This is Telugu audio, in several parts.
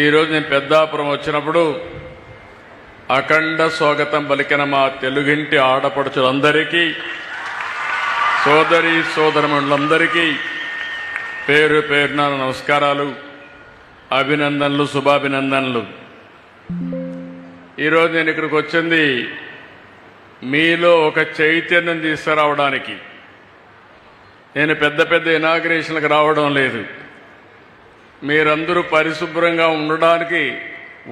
ఈరోజు నేను పెద్దాపురం వచ్చినప్పుడు అఖండ స్వాగతం పలికిన మా తెలుగింటి ఆడపడుచులందరికీ, సోదరి సోదరమణులందరికీ పేరు పేరున నమస్కారాలు, అభినందనలు, శుభాభినందనలు. ఈరోజు నేను ఇక్కడికి వచ్చింది మీలో ఒక చైతన్యం తీసుకురావడానికి. నేను పెద్ద పెద్ద ఇనాగ్రేషన్లకు రావడం లేదు. మీరందరూ పరిశుభ్రంగా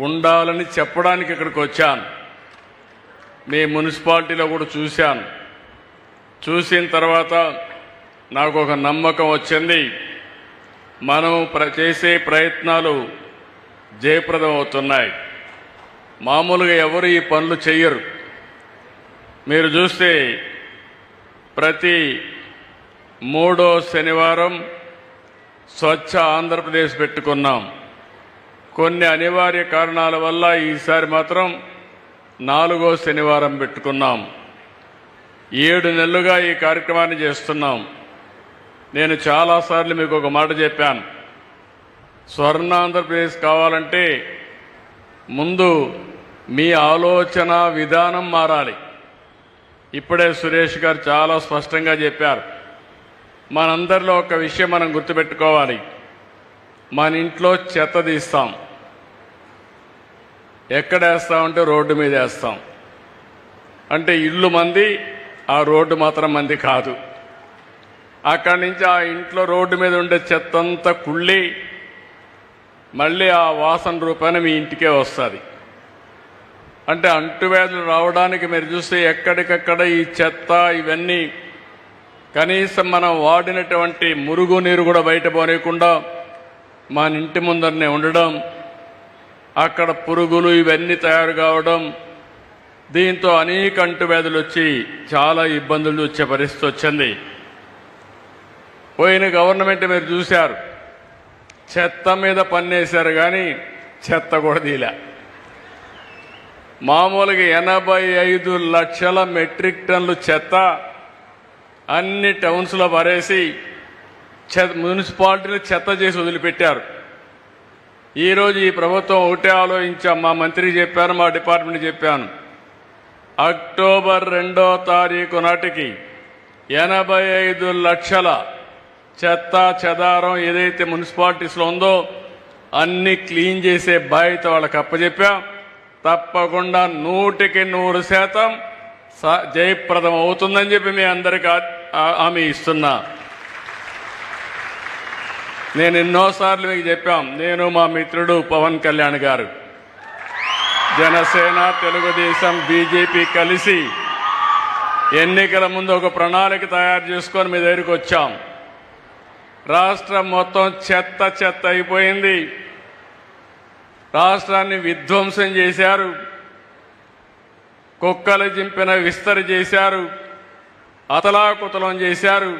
ఉండాలని చెప్పడానికి ఇక్కడికి వచ్చాను. మీ మున్సిపాలిటీలో కూడా చూశాను. చూసిన తర్వాత నాకు ఒక నమ్మకం వచ్చింది, మనం చేసే ప్రయత్నాలు జయప్రదం అవుతున్నాయి. మామూలుగా ఎవరు ఈ పనులు చెయ్యరు. మీరు చూస్తే ప్రతి 3వ శనివారం స్వచ్ఛ ఆంధ్రప్రదేశ్ పెట్టుకున్నాం. కొన్ని అనివార్య కారణాల వల్ల ఈసారి మాత్రం 4వ శనివారం పెట్టుకున్నాం. 7 నెలలుగా ఈ కార్యక్రమాన్ని చేస్తున్నాం. నేను చాలాసార్లు మీకు ఒక మాట చెప్పాను, స్వర్ణ ఆంధ్రప్రదేశ్ కావాలంటే ముందు మీ ఆలోచన విధానం మారాలి. ఇప్పుడే సురేష్ గారు చాలా స్పష్టంగా చెప్పారు. మనందరిలో ఒక విషయం మనం గుర్తుపెట్టుకోవాలి, మన ఇంట్లో చెత్త తీస్తాం, ఎక్కడ వేస్తామంటే రోడ్డు మీద వేస్తాం. అంటే ఇల్లు మంది, ఆ రోడ్డు మాత్రం మంది కాదు. అక్కడి నుంచి ఆ ఇంట్లో రోడ్డు మీద ఉండే చెత్త అంతా కుళ్ళి మళ్ళీ ఆ వాసన రూపాన మీ ఇంటికే వస్తుంది. అంటే అంటువ్యాధులు రావడానికి మీరు చూస్తే ఎక్కడికక్కడ ఈ చెత్త ఇవన్నీ కనీసం మనం వాడినటువంటి మురుగునీరు కూడా బయట పోనీయకుండా మన ఇంటి ముందరనే ఉండడం, అక్కడ పురుగులు ఇవన్నీ తయారు కావడం, దీంతో అనేక అంటువ్యాధులు వచ్చి చాలా ఇబ్బందులు వచ్చే పరిస్థితి వచ్చింది. పోయిన గవర్నమెంట్ మీరు చూశారు, చెత్త మీద పన్నేశారు కానీ చెత్త కూడా తీలే. మామూలుగా 85 లక్షల మెట్రిక్ టన్నులు చెత్త అన్ని టౌన్స్లో పరేసి మున్సిపాలిటీలు చెత్త చేసి వదిలిపెట్టారు. ఈరోజు ఈ ప్రభుత్వం ఒకటే ఆలోచించాం, మా మంత్రి చెప్పాను, మా డిపార్ట్మెంట్ చెప్పాను, అక్టోబర్ 2వ తారీఖు నాటికి 85 లక్షల చెత్త చెదారం ఏదైతే మున్సిపాలిటీస్లో ఉందో అన్ని క్లీన్ చేసే బాధ్యత వాళ్ళకి అప్పచెప్పాం. తప్పకుండా 100% జయప్రదం అవుతుందని చెప్పి మీ అందరికీ హామీ ఇస్తున్నా. నేను ఎన్నోసార్లు మీకు చెప్పాం, నేను మా మిత్రుడు పవన్ కళ్యాణ్ గారు, జనసేన, తెలుగుదేశం, బీజేపీ కలిసి ఎన్నికల ముందు ఒక ప్రణాళిక తయారు చేసుకొని మీ దగ్గరికి వచ్చాం. రాష్ట్రం మొత్తం చెత్త చెత్త అయిపోయింది. రాష్ట్రాన్ని విధ్వంసం చేశారు, కుక్కలు చింపిన విస్తరి చేశారు, అతలాకుతలం చేశారు,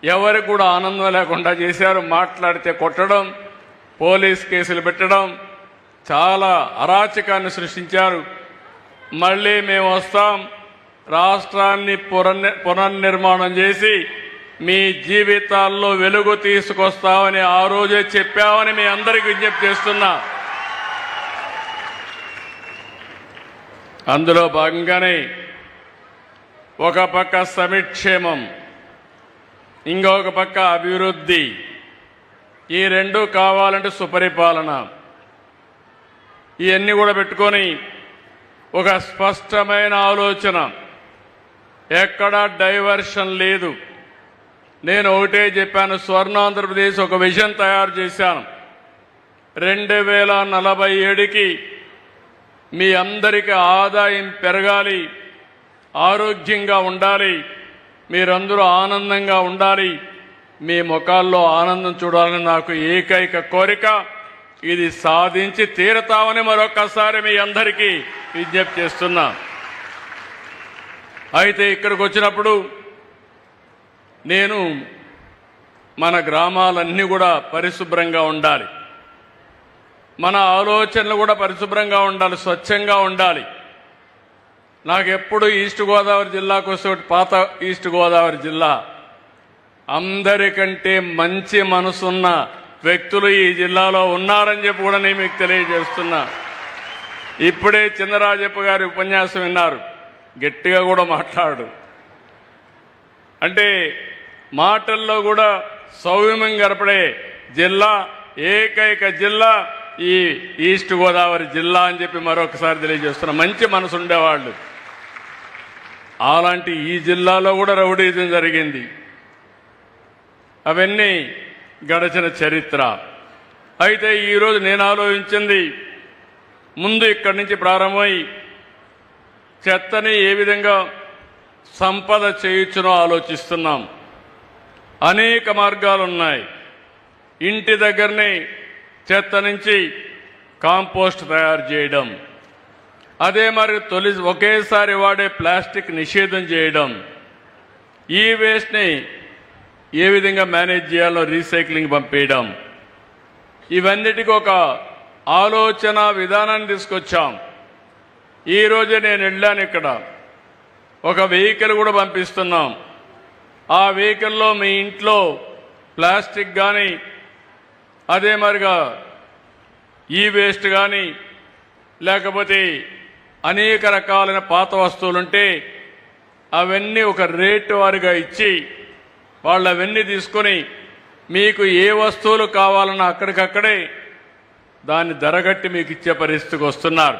ఎవరికి కూడా ఆనందం లేకుండా చేశారు. మాట్లాడితే కొట్టడం, పోలీస్ కేసులు పెట్టడం, చాలా అరాచకాన్ని సృష్టించారు. మళ్ళీ మేము వస్తాం, రాష్ట్రాన్ని పునర్నిర్మాణం చేసి మీ జీవితాల్లో వెలుగు తీసుకొస్తామని ఆ రోజే చెప్పామని మీ అందరికీ విజ్ఞప్తి చేస్తున్నా. అందులో భాగంగానే ఒక పక్క సంక్షేమం, ఇంకొక పక్క అభివృద్ధి, ఈ రెండు కావాలంటే సుపరిపాలన, ఇవన్నీ కూడా పెట్టుకొని ఒక స్పష్టమైన ఆలోచన, ఎక్కడా డైవర్షన్ లేదు. నేను ఒకటే చెప్పాను, స్వర్ణాంధ్రప్రదేశ్ ఒక విజన్ తయారు చేశాను. 2047కి మీ అందరికీ ఆదాయం పెరగాలి, ఆరోగ్యంగా ఉండాలి, మీరందరూ ఆనందంగా ఉండాలి, మీ ముఖాల్లో ఆనందం చూడాలని నాకు ఏకైక కోరిక. ఇది సాధించి తీరతామని మరొకసారి మీ అందరికీ విజ్ఞప్తి చేస్తున్నా. అయితే ఇక్కడికి వచ్చినప్పుడు నేను మన గ్రామాలన్నీ కూడా పరిశుభ్రంగా ఉండాలి, మన ఆలోచనలు కూడా పరిశుభ్రంగా ఉండాలి, స్వచ్ఛంగా ఉండాలి. నాకెప్పుడు ఈస్ట్ గోదావరి జిల్లాకు వస్తే, పాత ఈస్ట్ గోదావరి జిల్లా అందరికంటే మంచి మనసున్న వ్యక్తులు ఈ జిల్లాలో ఉన్నారని చెప్పి కూడా నేను మీకు తెలియజేస్తున్నా. ఇప్పుడే చిన్నరాజప్ప గారి ఉపన్యాసం విన్నారు, గట్టిగా కూడా మాట్లాడు. అంటే మాటల్లో కూడా సౌమ్యం గడపడే జిల్లా, ఏకైక జిల్లా ఈ ఈస్ట్ గోదావరి జిల్లా అని చెప్పి మరొకసారి తెలియజేస్తున్నా. మంచి మనసు ఉండేవాళ్ళు. అలాంటి ఈ జిల్లాలో కూడా రౌడీజం జరిగింది. అవన్నీ గడచిన చరిత్ర. అయితే ఈరోజు నేను ఆలోచించింది, ముందు ఇక్కడి నుంచి ప్రారంభమై చెత్తని ఏ విధంగా సంపద చేయొచ్చునో ఆలోచిస్తున్నాం. అనేక మార్గాలు ఉన్నాయి. ఇంటి దగ్గరనే చెత్త నుంచి కాంపోస్ట్ తయారు చేయడం, అదే మరి ఒకేసారి వాడే ప్లాస్టిక్ నిషేధం చేయడం, ఈ వేస్ట్ని ఏ విధంగా మేనేజ్ చేయాలో రీసైక్లింగ్ పంపేయడం, ఇవన్నిటికీ ఒక ఆలోచన విధానాన్ని తీసుకొచ్చాం. ఈరోజే నేను వెళ్ళాను, ఇక్కడ ఒక వెహికల్ కూడా పంపిస్తున్నాం. ఆ వెహికల్లో మీ ఇంట్లో ప్లాస్టిక్ కానీ అదే మరిగా ఈ వేస్ట్ కానీ లేకపోతే అనేక రకాలైన పాత వస్తువులుంటే అవన్నీ ఒక రేటు వారిగా ఇచ్చి వాళ్ళు అవన్నీ తీసుకొని మీకు ఏ వస్తువులు కావాలన్నా అక్కడికక్కడే దాన్ని ధరగట్టి మీకు ఇచ్చే పరిస్థితికి వస్తున్నారు.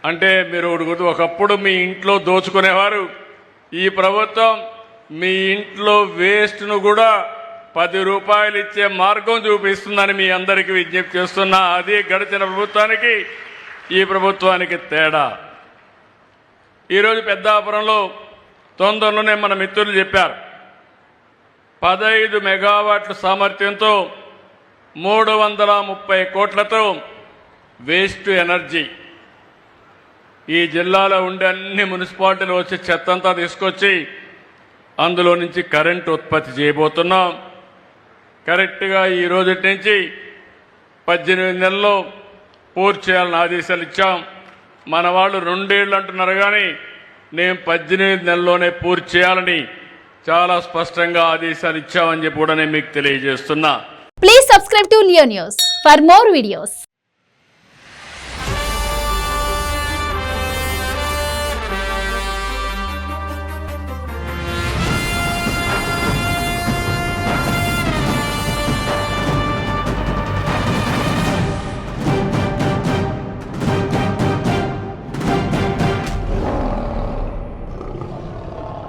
అంటే మీరు ఒకప్పుడు మీ ఇంట్లో దోచుకునేవారు, ఈ ప్రభుత్వం మీ ఇంట్లో వేస్ట్ను కూడా 10 రూపాయలు ఇచ్చే మార్గం చూపిస్తుందని మీ అందరికీ విజ్ఞప్తి చేస్తున్నా. అది గడిచిన ప్రభుత్వానికి ఈ ప్రభుత్వానికి తేడా. ఈరోజు పెద్దాపురంలో తొందరలోనే మన మిత్రులు చెప్పారు, 15 మెగావాట్ల సామర్థ్యంతో 330 కోట్లతో వేస్ట్ ఎనర్జీ ఈ జిల్లాలో ఉండే అన్ని మున్సిపాలిటీలు వచ్చి చెత్తంతా తీసుకొచ్చి అందులో నుంచి కరెంటు ఉత్పత్తి చేయబోతున్నాం. కరెక్ట్గా ఈ రోజు నుంచి 18 నెలల్లో పూర్తి చేయాలని ఆదేశాలు ఇచ్చాం. మన వాళ్ళు 2 ఏళ్ళు అంటున్నారు, కానీ నేను 18 నెలల్లోనే పూర్తి చేయాలని చాలా స్పష్టంగా ఆదేశాలు ఇచ్చామని చెప్పి కూడా నేను మీకు తెలియజేస్తున్నా. Please subscribe to Leo news for more videos.